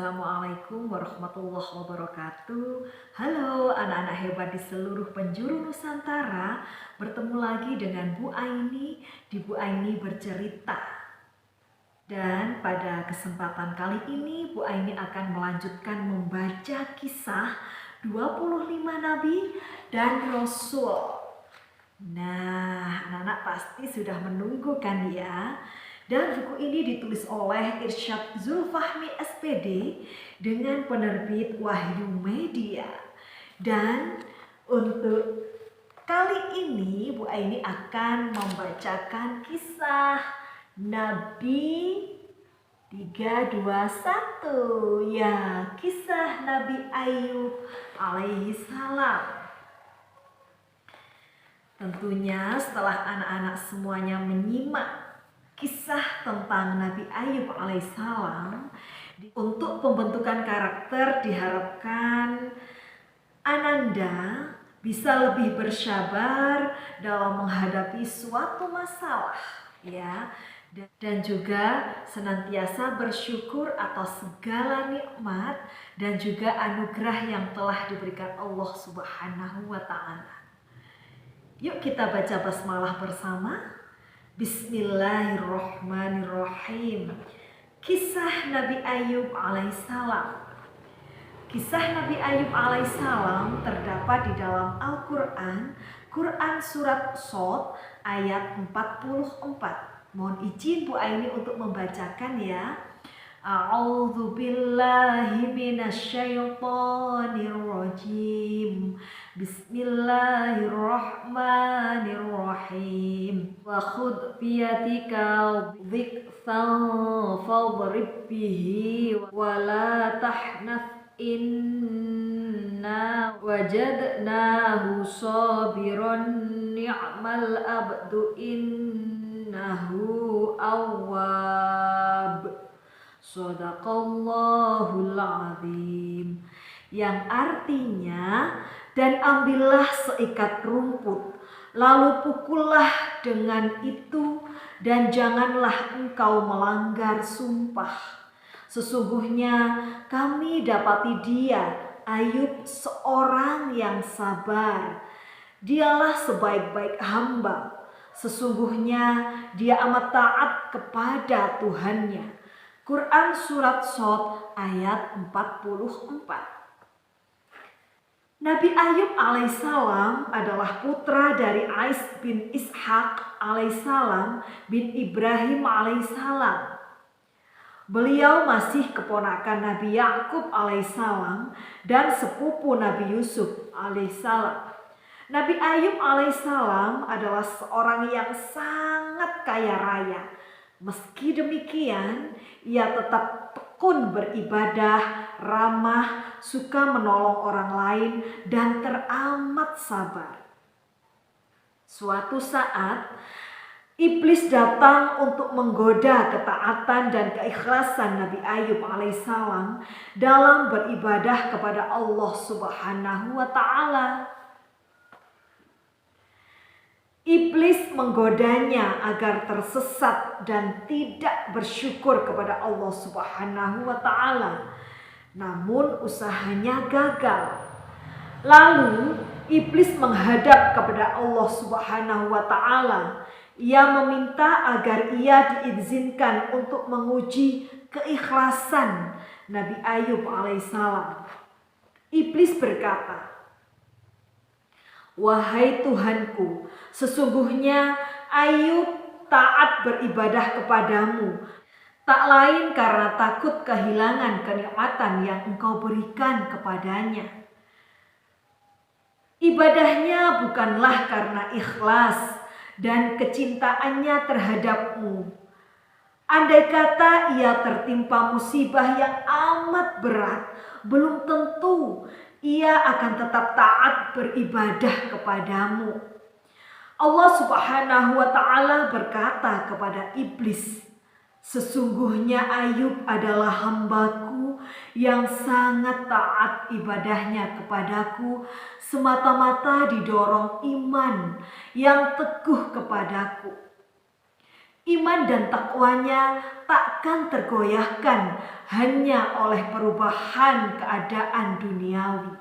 Assalamualaikum warahmatullahi wabarakatuh. Halo anak-anak hebat di seluruh penjuru Nusantara. Bertemu lagi dengan Bu Aini di Bu Aini Bercerita. Dan pada kesempatan kali ini Bu Aini akan melanjutkan membaca kisah 25 Nabi dan Rasul. Nah, anak-anak pasti sudah menunggu kan ya? Dan buku ini ditulis oleh Irsyad Zulfahmi SPD dengan penerbit Wahyu Media. Dan untuk kali ini Bu Aini akan membacakan kisah Nabi 321. Ya, kisah Nabi Ayub alaihi salam. Tentunya setelah anak-anak semuanya menyimak kisah tentang Nabi Ayub alaihissalam, untuk pembentukan karakter diharapkan Ananda bisa lebih bersabar dalam menghadapi suatu masalah, ya, dan juga senantiasa bersyukur atas segala nikmat dan juga anugerah yang telah diberikan Allah Subhanahu wa Ta'ala. Yuk kita baca basmalah bersama. Bismillahirrahmanirrahim. Kisah Nabi Ayub alaihissalam. Kisah Nabi Ayub alaihissalam terdapat di dalam Al-Quran, Quran Surat Shad ayat 44. Mohon izin Bu Aini untuk membacakan ya. A'udzu billahi minasyaitonir rajim. Bismillahirrahmanirrahim. Wa khudh biyatika dhikfan fadrib bihi wa la tahnath inna wajadnahu sabiran ni'mal abdu innahu awwab. Shadaqallahul azim. Yang artinya, dan ambillah seikat rumput, lalu pukullah dengan itu, dan janganlah engkau melanggar sumpah. Sesungguhnya kami dapati dia, Ayub, seorang yang sabar. Dialah sebaik-baik hamba. Sesungguhnya dia amat taat kepada Tuhannya. Quran Surat Shad ayat 44. Nabi Ayub alaihissalam adalah putra dari Ais bin Ishaq alaihissalam bin Ibrahim alaihissalam. Beliau masih keponakan Nabi Yakub alaihissalam dan sepupu Nabi Yusuf alaihissalam. Nabi Ayub alaihissalam adalah seorang yang sangat kaya raya. Meski demikian, ia tetap tekun beribadah, ramah, suka menolong orang lain, dan teramat sabar. Suatu saat, iblis datang untuk menggoda ketaatan dan keikhlasan Nabi Ayub alaihissalam dalam beribadah kepada Allah Subhanahu wa Ta'ala. Iblis menggodanya agar tersesat dan tidak bersyukur kepada Allah Subhanahu wa Ta'ala. Namun usahanya gagal. Lalu iblis menghadap kepada Allah Subhanahu wa Ta'ala. Ia meminta agar ia diizinkan untuk menguji keikhlasan Nabi Ayub alaihissalam. Iblis berkata, "Wahai Tuhanku, sesungguhnya Ayub taat beribadah kepadamu, tak lain karena takut kehilangan kenikmatan yang engkau berikan kepadanya. Ibadahnya bukanlah karena ikhlas dan kecintaannya terhadapmu. Andai kata ia tertimpa musibah yang amat berat, belum tentu ia akan tetap taat beribadah kepadamu." Allah Subhanahu wa Ta'ala berkata kepada iblis, "Sesungguhnya Ayub adalah hambaku yang sangat taat ibadahnya kepadaku, semata-mata didorong iman yang teguh kepadaku. Iman dan takwanya takkan tergoyahkan hanya oleh perubahan keadaan duniawi.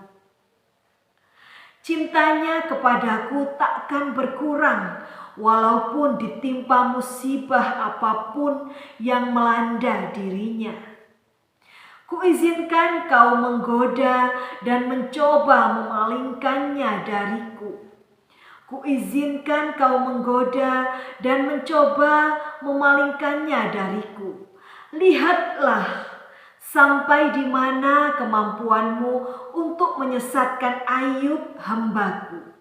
Cintanya kepadaku takkan berkurang walaupun ditimpa musibah apapun yang melanda dirinya. Kuizinkan kau menggoda dan mencoba memalingkannya dariku. Kuizinkan kau menggoda dan mencoba memalingkannya dariku. Lihatlah sampai di mana kemampuanmu untuk menyesatkan Ayub hambaku.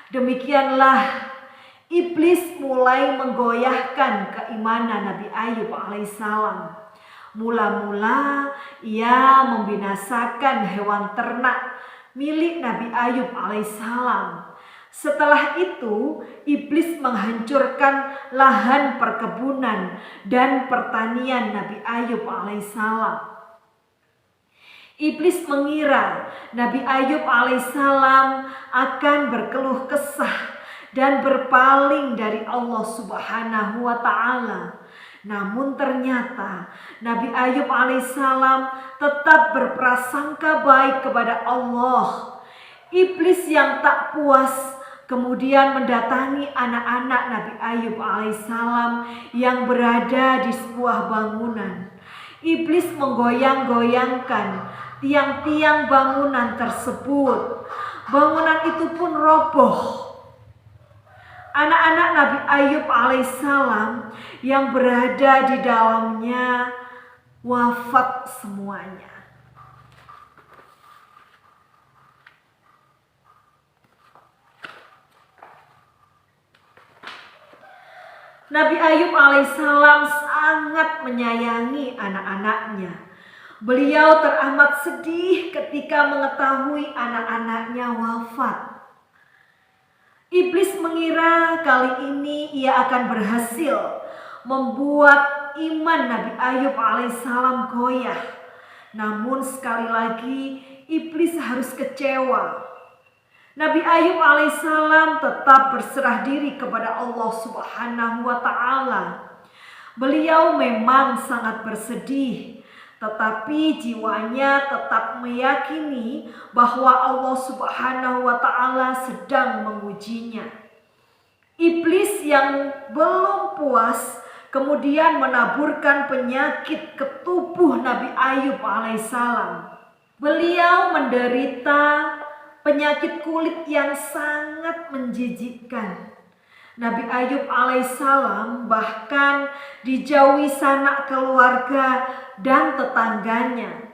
Demikianlah iblis mulai menggoyahkan keimanan Nabi Ayub alaihissalam. Mula-mula ia membinasakan hewan ternak milik Nabi Ayub alaihissalam. Setelah itu, iblis menghancurkan lahan perkebunan dan pertanian Nabi Ayub alaihissalam. Iblis mengira Nabi Ayub alaihissalam akan berkeluh kesah dan berpaling dari Allah Subhanahu wa Ta'ala. Namun ternyata Nabi Ayub alaihissalam tetap berprasangka baik kepada Allah. Iblis yang tak puas kemudian mendatangi anak-anak Nabi Ayub alaihissalam yang berada di sebuah bangunan. Iblis menggoyang-goyangkan tiang-tiang bangunan tersebut. Bangunan itu pun roboh. Anak-anak Nabi Ayub alaihissalam yang berada di dalamnya wafat semuanya. Nabi Ayub alaihissalam sangat menyayangi anak-anaknya. Beliau teramat sedih ketika mengetahui anak-anaknya wafat. Iblis mengira kali ini ia akan berhasil membuat iman Nabi Ayub alaihissalam goyah. Namun sekali lagi iblis harus kecewa. Nabi Ayub alaihissalam tetap berserah diri kepada Allah Subhanahu wa Ta'ala. Beliau memang sangat bersedih, tetapi jiwanya tetap meyakini bahwa Allah Subhanahu wa Ta'ala sedang mengujinya. Iblis yang belum puas kemudian menaburkan penyakit ke tubuh Nabi Ayub alaihissalam. Beliau menderita penyakit kulit yang sangat menjijikkan. Nabi Ayub alaihissalam bahkan dijauhi sanak keluarga dan tetangganya.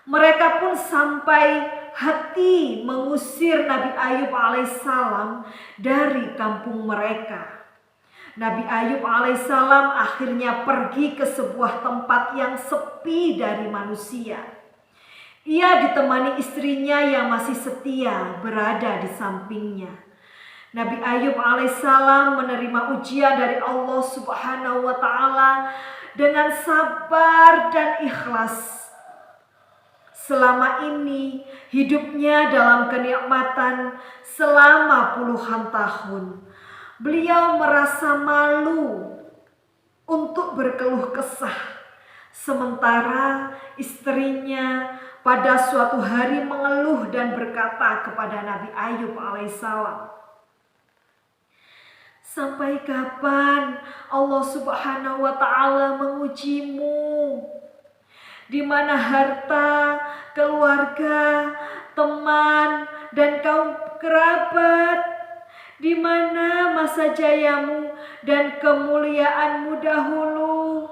Mereka pun sampai hati mengusir Nabi Ayub alaihissalam dari kampung mereka. Nabi Ayub alaihissalam akhirnya pergi ke sebuah tempat yang sepi dari manusia. Ia ditemani istrinya yang masih setia berada di sampingnya. Nabi Ayub alaihissalam menerima ujian dari Allah Subhanahu wa Ta'ala dengan sabar dan ikhlas. Selama ini hidupnya dalam kenikmatan selama puluhan tahun. Beliau merasa malu untuk berkeluh kesah. Sementara istrinya pada suatu hari mengeluh dan berkata kepada Nabi Ayub alaihissalam, "Sampai kapan Allah Subhanahu wa Ta'ala mengujimu? Di mana harta, keluarga, teman, dan kaum kerabat? Di mana masa jayamu dan kemuliaanmu dahulu?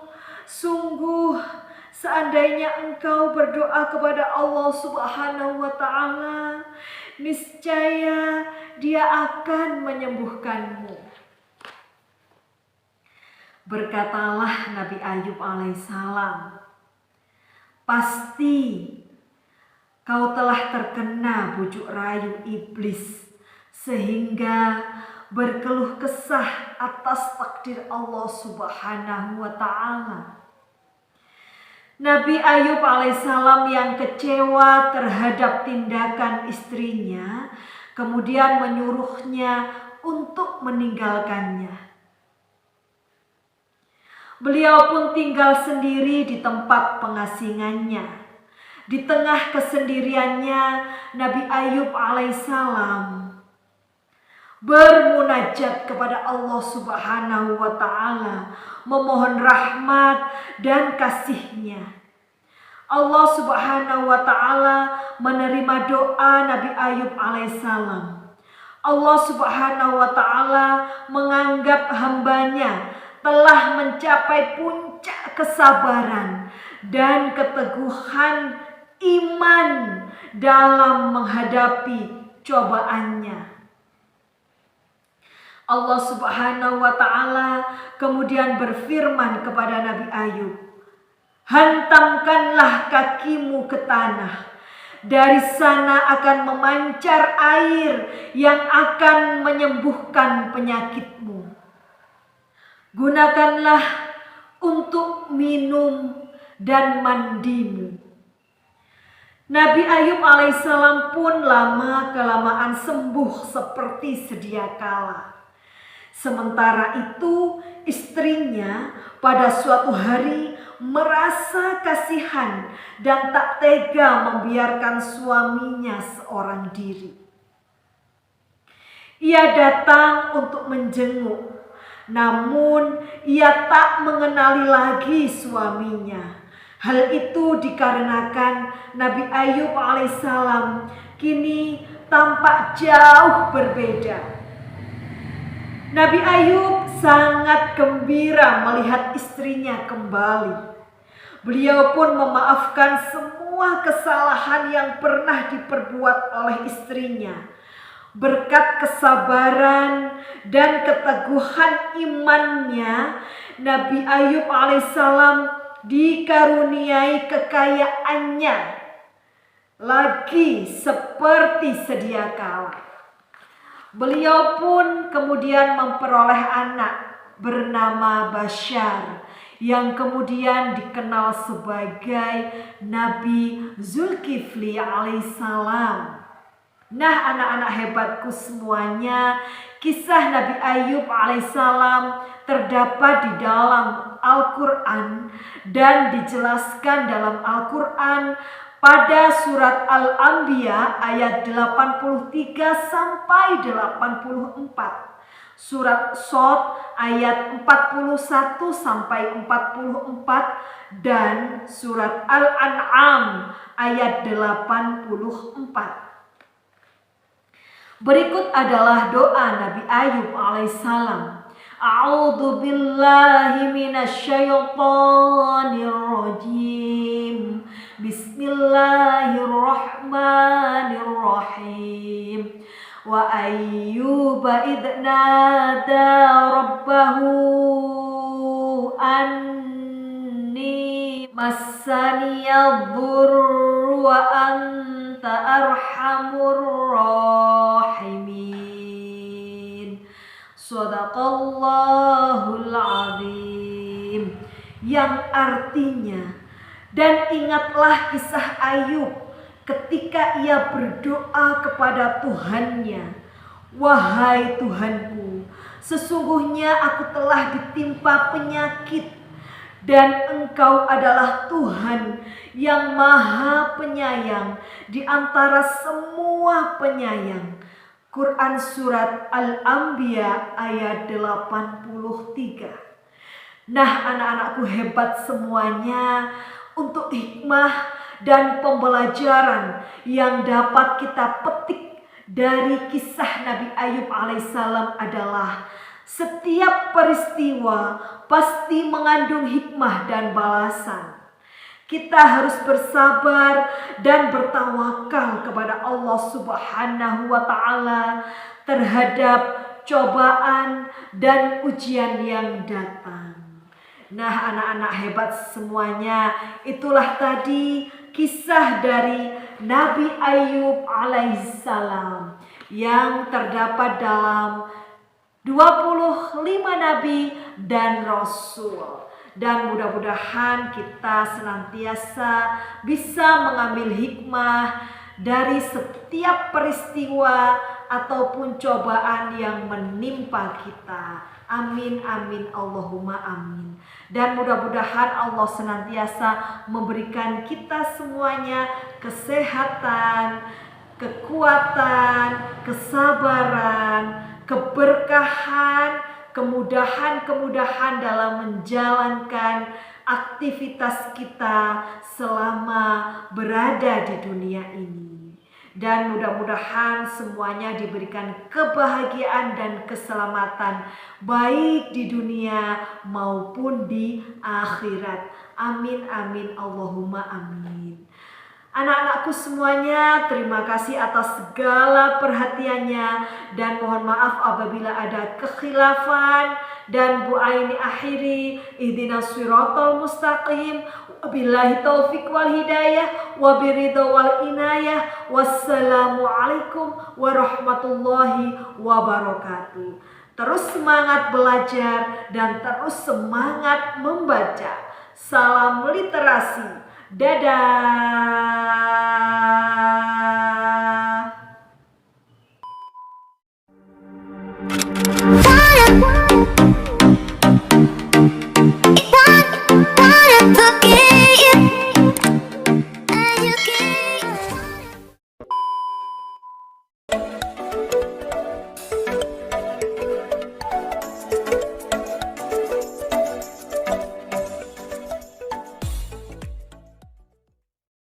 Sungguh, seandainya engkau berdoa kepada Allah Subhanahu wa Ta'ala, niscaya Dia akan menyembuhkanmu." Berkatalah Nabi Ayub alaihissalam, "Pasti kau telah terkena bujuk rayu iblis sehingga berkeluh kesah atas takdir Allah Subhanahu wa Ta'ala." Nabi Ayub alaihissalam yang kecewa terhadap tindakan istrinya kemudian menyuruhnya untuk meninggalkannya. Beliau pun tinggal sendiri di tempat pengasingannya. Di tengah kesendiriannya, Nabi Ayub alaihissalam bermunajat kepada Allah Subhanahu wa ta'ala, memohon rahmat dan kasih-Nya. Allah Subhanahu wa ta'ala menerima doa Nabi Ayub alaihissalam. Allah Subhanahu wa ta'ala menganggap hambanya telah mencapai puncak kesabaran dan keteguhan iman dalam menghadapi cobaannya. Allah Subhanahu wa ta'ala kemudian berfirman kepada Nabi Ayub, "Hantamkanlah kakimu ke tanah. Dari sana akan memancar air yang akan menyembuhkan penyakitmu. Gunakanlah untuk minum dan mandimu." Nabi Ayub alaihissalam pun lama-kelamaan sembuh seperti sedia kala. Sementara itu istrinya pada suatu hari merasa kasihan dan tak tega membiarkan suaminya seorang diri. Ia datang untuk menjenguk, namun ia tak mengenali lagi suaminya. Hal itu dikarenakan Nabi Ayub alaihissalam kini tampak jauh berbeda. Nabi Ayub sangat gembira melihat istrinya kembali. Beliau pun memaafkan semua kesalahan yang pernah diperbuat oleh istrinya. Berkat kesabaran dan keteguhan imannya, Nabi Ayub alaihissalam dikaruniai kekayaannya lagi seperti sedia kala. Beliau pun kemudian memperoleh anak bernama Bashar yang kemudian dikenal sebagai Nabi Zulkifli alaihissalam. Nah, anak-anak hebatku semuanya, kisah Nabi Ayub alaihissalam terdapat di dalam Al-Quran dan dijelaskan dalam Al-Quran pada surat Al-Anbiya ayat 83 sampai 84. Surat Shad ayat 41 sampai 44 dan surat Al-An'am ayat 84. Berikut adalah doa Nabi Ayub alaihissalam. A'udzu billahi minasyaitonir rajim. Bismillahirrahmanirrahim. Wa ayyuba idh nada rabbahu anni massaniyadh-dhurru wa anta arhamur rahimin. Shadaqallahul azim. Yang artinya, dan ingatlah kisah Ayub ketika ia berdoa kepada Tuhannya, "Wahai Tuhanku, sesungguhnya aku telah ditimpa penyakit dan Engkau adalah Tuhan yang maha penyayang di antara semua penyayang." Quran surat Al-Anbiya ayat 83. Nah, anak-anakku hebat semuanya, untuk hikmah dan pembelajaran yang dapat kita petik dari kisah Nabi Ayub alaihissalam adalah setiap peristiwa pasti mengandung hikmah dan balasan. Kita harus bersabar dan bertawakal kepada Allah Subhanahu wa ta'ala terhadap cobaan dan ujian yang datang. Nah, anak-anak hebat semuanya, itulah tadi kisah dari Nabi Ayub alaihissalam yang terdapat dalam 25 nabi dan rasul. Dan mudah-mudahan kita senantiasa bisa mengambil hikmah dari setiap peristiwa ataupun cobaan yang menimpa kita. Amin, amin, Allahumma amin. Dan mudah-mudahan Allah senantiasa memberikan kita semuanya kesehatan, kekuatan, kesabaran, keberkahan, kemudahan-kemudahan dalam menjalankan aktivitas kita selama berada di dunia ini. Dan mudah-mudahan semuanya diberikan kebahagiaan dan keselamatan baik di dunia maupun di akhirat. Amin, amin, Allahumma amin. Anak-anakku semuanya, terima kasih atas segala perhatiannya dan mohon maaf apabila ada kekhilafan. Dan Bu Aini akhiri, ihdinas siratal mustaqim, wabillahi taufiq wal hidayah, wabiridho wal inayah, wassalamualaikum warahmatullahi wabarakatuh. Terus semangat belajar dan terus semangat membaca. Salam literasi. Dadah.